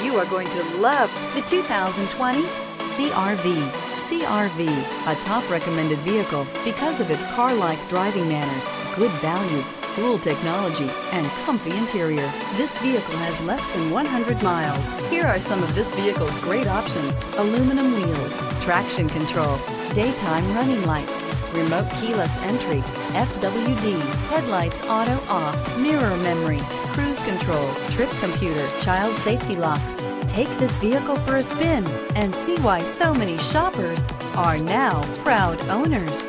You are going to love the 2020 CR-V. CR-V, a top recommended vehicle because of its car-like driving manners, good value, cool technology, and comfy interior. This vehicle has less than 100 miles. Here are some of this vehicle's great options: aluminum wheels, traction control, daytime running lights, remote keyless entry, FWD, headlights auto off, mirror memory, cruise control, trip computer, child safety locks. Take this vehicle for a spin and see why so many shoppers are now proud owners.